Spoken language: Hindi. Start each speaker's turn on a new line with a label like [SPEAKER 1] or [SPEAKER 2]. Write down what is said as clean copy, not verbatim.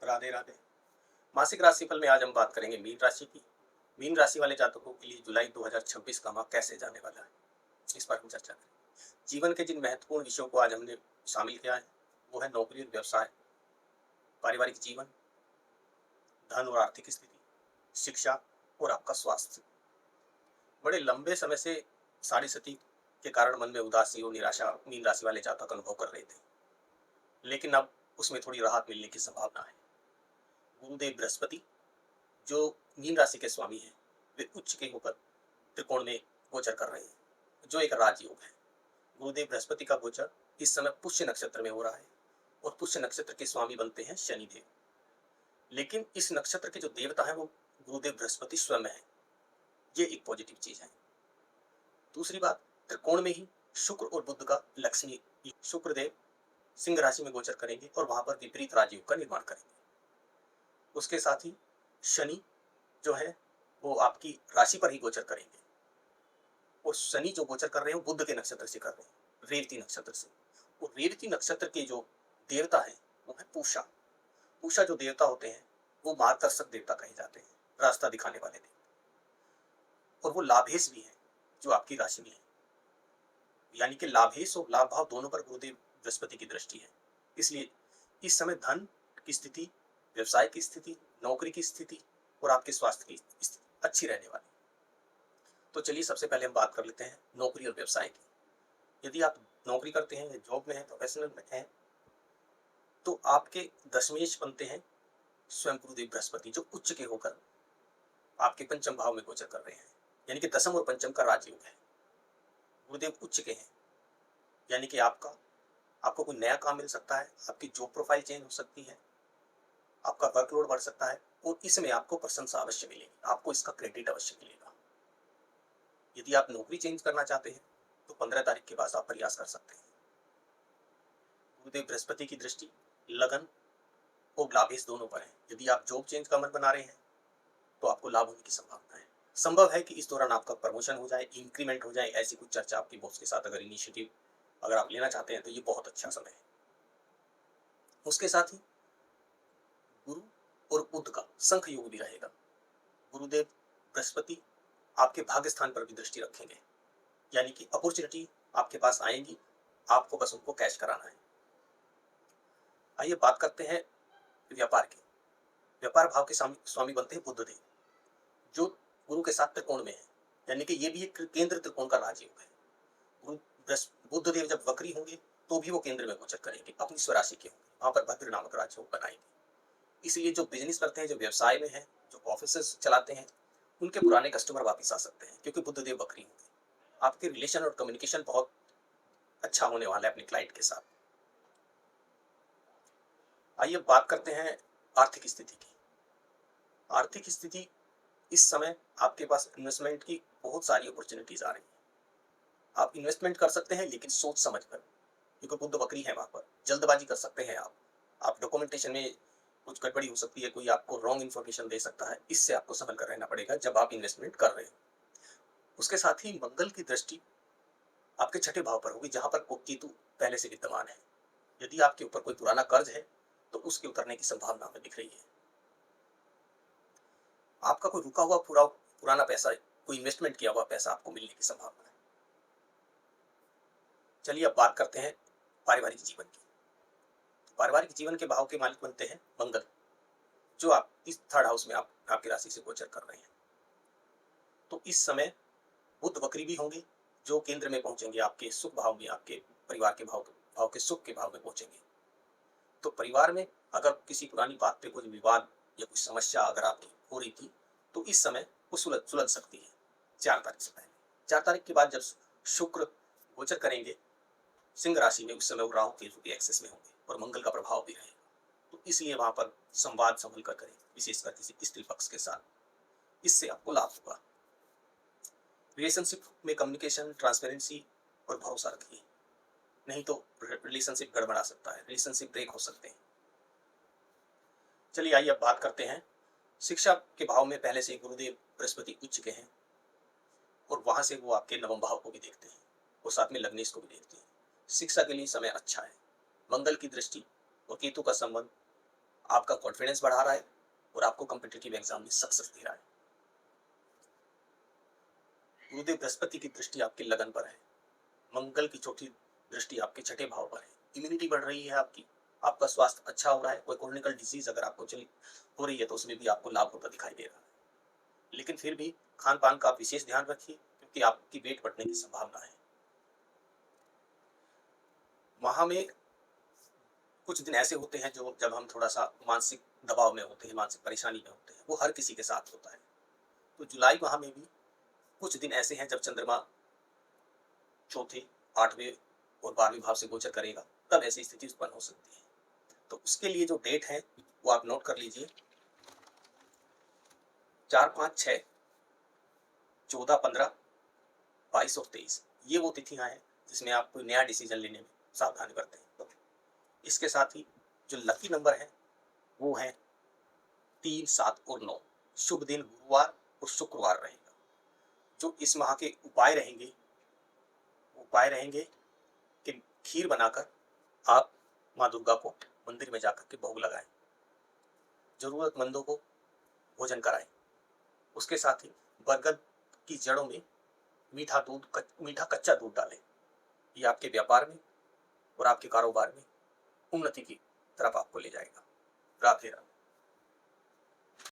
[SPEAKER 1] राधे राधे। मासिक राशिफल में आज हम बात करेंगे मीन राशि की। मीन राशि वाले जातकों के लिए जुलाई 2026 का माह कैसे जाने वाला है, इस पर हम चर्चा करें। जीवन के जिन महत्वपूर्ण विषयों को आज हमने शामिल किया है वो है नौकरी और व्यवसाय, पारिवारिक जीवन, धन और आर्थिक स्थिति, शिक्षा और आपका स्वास्थ्य। बड़े लंबे समय से साढ़े सती के कारण मन में उदासी और निराशा मीन राशि वाले जातक अनुभव कर रहे थे, लेकिन अब उसमें थोड़ी राहत मिलने की संभावना है। गुरुदेव बृहस्पति जो मीन राशि के स्वामी हैं, वे उच्च के होकर त्रिकोण में गोचर कर रहे हैं, जो एक राजयोग है। गुरुदेव बृहस्पति का गोचर इस समय पुष्य नक्षत्र में हो रहा है और पुष्य नक्षत्र के स्वामी बनते हैं शनिदेव। लेकिन इस नक्षत्र के जो देवता है वो गुरुदेव बृहस्पति स्वयं है। ये एक पॉजिटिव चीज है। दूसरी बात, त्रिकोण में ही शुक्र और बुध का लक्ष्मी, शुक्रदेव सिंह राशि में गोचर करेंगे और वहां पर विपरीत राजयोग का निर्माण करेंगे। उसके साथ ही शनि जो है वो आपकी राशि पर ही गोचर करेंगे और शनि जो गोचर कर रहे हैं वो बुध के नक्षत्र से कर रहे हैं, रेवती नक्षत्र से। और रेवती नक्षत्र के जो देवता है वो है पूषा। पूषा जो देवता होते हैं वो मार्गदर्शक देवता कहे जाते हैं, रास्ता दिखाने वाले देवता। और वो लाभेश भी है जो आपकी राशि में है, यानी कि लाभेश और लाभ भाव दोनों पर गुरुदेव बृहस्पति की दृष्टि है। इसलिए इस समय धन की स्थिति, व्यवसाय की स्थिति, नौकरी की स्थिति और आपके स्वास्थ्य की स्थिति अच्छी रहने वाली। तो चलिए सबसे पहले हम बात कर लेते हैं नौकरी और व्यवसाय की। यदि आप नौकरी करते हैं, जॉब में हैं, प्रोफेशनल में हैं, तो आपके दशमेश बनते हैं स्वयं गुरुदेव बृहस्पति, जो उच्च के होकर आपके पंचम भाव में गोचर कर रहे हैं, यानी कि दसम और पंचम का राजयोग है। गुरुदेव उच्च के हैं, यानी कि आपको कोई नया काम मिल सकता है, आपकी जॉब प्रोफाइल चेंज हो सकती है, आपका वर्कलोड बढ़ सकता है और इसमें आपको प्रशंसा अवश्य मिलेगी, आपको इसका क्रेडिट अवश्य मिलेगा। यदि आप नौकरी चेंज करना चाहते हैं तो 15 तारीख के बाद आप प्रयास कर सकते हैं। गुरुदेव बृहस्पति की दृष्टि लगन और लाभेश दोनों पर है। यदि आप जॉब चेंज का मन बना रहे हैं तो आपको लाभ होने की संभावना है। संभव है कि इस दौरान आपका प्रमोशन हो जाए, इंक्रीमेंट हो जाए, ऐसी कुछ चर्चा आपकी बॉस के साथ अगर इनिशिएटिव अगर आप लेना चाहते हैं तो ये बहुत अच्छा समय है। उसके साथ ही गुरु और बुध का संख योग भी रहेगा। गुरुदेव बृहस्पति आपके भाग्य स्थान पर भी दृष्टि रखेंगे, यानी कि अपॉर्चुनिटी आपके पास आएंगी, आपको बस उनको कैश कराना है। आइए बात करते हैं व्यापार की। व्यापार भाव के स्वामी बनते हैं बुधदेव, जो गुरु के साथ त्रिकोण में है, यानी कि ये भी एक केंद्र त्रिकोण का राजयोग है। बुधदेव जब वक्री होंगे तो भी वो केंद्र में गोचर करेंगे, अपनी स्वराशि के होंगे, वहां पर भद्र नामक राजयोग बनाएंगे। इसलिए जो बिजनेस करते हैं, जो व्यवसाय में है, जो ऑफिस चलाते हैं, उनके पुराने कस्टमर वापस आ सकते हैं, क्योंकि बुधदेव वक्री होंगे। आपके रिलेशन और कम्युनिकेशन बहुत अच्छा होने वाला है अपने क्लाइंट के साथ। आइए बात करते हैं आर्थिक स्थिति की। आर्थिक स्थिति इस समय आपके पास इन्वेस्टमेंट की बहुत सारी अपॉर्चुनिटीज आ रही हैं। आप इन्वेस्टमेंट कर सकते हैं, लेकिन सोच समझ कर, क्योंकि बुध वक्री है, वहां पर जल्दबाजी कर सकते हैं आप डॉक्यूमेंटेशन में कुछ गड़बड़ी हो सकती है, कोई आपको रॉन्ग इन्फॉर्मेशन दे सकता है। इससे आपको संभल कर रहना पड़ेगा जब आप इन्वेस्टमेंट कर रहे हो। उसके साथ ही मंगल की दृष्टि आपके छठे भाव पर होगी, जहां पर केतु पहले से विद्यमान है। यदि आपके ऊपर कोई पुराना कर्ज है तो उसके उतरने की संभावना हमें दिख रही है। आपका कोई रुका हुआ पुराना पैसा, कोई इन्वेस्टमेंट किया हुआ पैसा आपको मिलने की संभावना है। चलिए अब बात करते हैं पारिवारिक जीवन की। पारिवारिक जीवन के भाव के मालिक बनते हैं मंगल, जो आप इस थर्ड हाउस में आपकी राशि से गोचर कर रहे हैं। तो इस समय बुध वक्री भी होंगे, जो केंद्र में पहुंचेंगे, आपके सुख भाव में, आपके परिवार के भाव के सुख के भाव में पहुंचेंगे। तो परिवार में अगर किसी पुरानी बात पे कोई विवाद या कुछ समस्या अगर आपकी हो रही थी तो इस समय वो सुलझ सकती है 4 तारीख से पहले। 4 तारीख के बाद जब शुक्र गोचर करेंगे सिंह राशि में, उस समय वो राहु केतु के एक्सेस में होंगे और मंगल का प्रभाव भी रहेगा। तो इसलिए वहां पर संवाद संभल कर करें, विशेषकर किसी स्त्री पक्ष के साथ, इससे आपको लाभ होगा। रिलेशनशिप में कम्युनिकेशन, ट्रांसपेरेंसी और भरोसा रखिए, नहीं तो रिलेशनशिप गड़बड़ा सकता है, रिलेशनशिप ब्रेक हो सकते हैं। चलिए आइए अब बात करते हैं शिक्षा के भाव में। पहले से गुरुदेव बृहस्पति उच्च के हैं और वहां से वो आपके नवम भाव को भी देखते हैं और साथ में लग्नेश को भी देखते हैं। शिक्षा के लिए समय अच्छा है। मंगल की दृष्टि और केतु का संबंध आपका कॉन्फिडेंस बढ़ा रहा है और आपको कॉम्पिटिटिव एग्जाम में सक्सेस दे रहा है। गुरुदेव बृहस्पति की दृष्टि आपकी लगन पर है, मंगल की चौथी दृष्टि आपके छठे भाव पर है, इम्यूनिटी बढ़ रही है आपकी, आपका स्वास्थ्य अच्छा हो रहा है, कोई क्रोनिकल डिजीज अगर आपको चल हो रही है तो उसमें भी आपको लाभ होता दिखाई दे रहा है। लेकिन फिर भी खान पान का आप विशेष ध्यान रखिए क्योंकि आपकी वेट बढ़ने की संभावना है। माह में कुछ दिन ऐसे होते हैं जो जब हम थोड़ा सा मानसिक दबाव में होते हैं, मानसिक परेशानी में होते हैं, वो हर किसी के साथ होता है। तो जुलाई माह में भी कुछ दिन ऐसे हैं जब चंद्रमा चौथे, आठवें और 12वें भाव से गोचर करेगा, तब ऐसी स्थिति उत्पन्न हो सकती है। तो उसके लिए जो डेट है वो आप नोट कर लीजिए, 4, 5, 6, 14, 15, 22 और 23, ये वो तिथियां हैं जिसमें आप कोई नया डिसीजन लेने में सावधानी बरतें। इसके साथ ही जो लकी नंबर है वो है 3, 7 और 9। शुभ दिन गुरुवार और शुक्रवार रहेगा। जो इस माह के उपाय रहेंगे कि खीर बनाकर आप माँ दुर्गा को मंदिर में जाकर के भोग लगाएं, जरूरतमंदों को भोजन कराएं। उसके साथ ही बरगद की जड़ों में मीठा कच्चा दूध डालें। ये आपके व्यापार में और आपके कारोबार में उन्नति की तरफ आपको ले जाएगा। राधे राधे।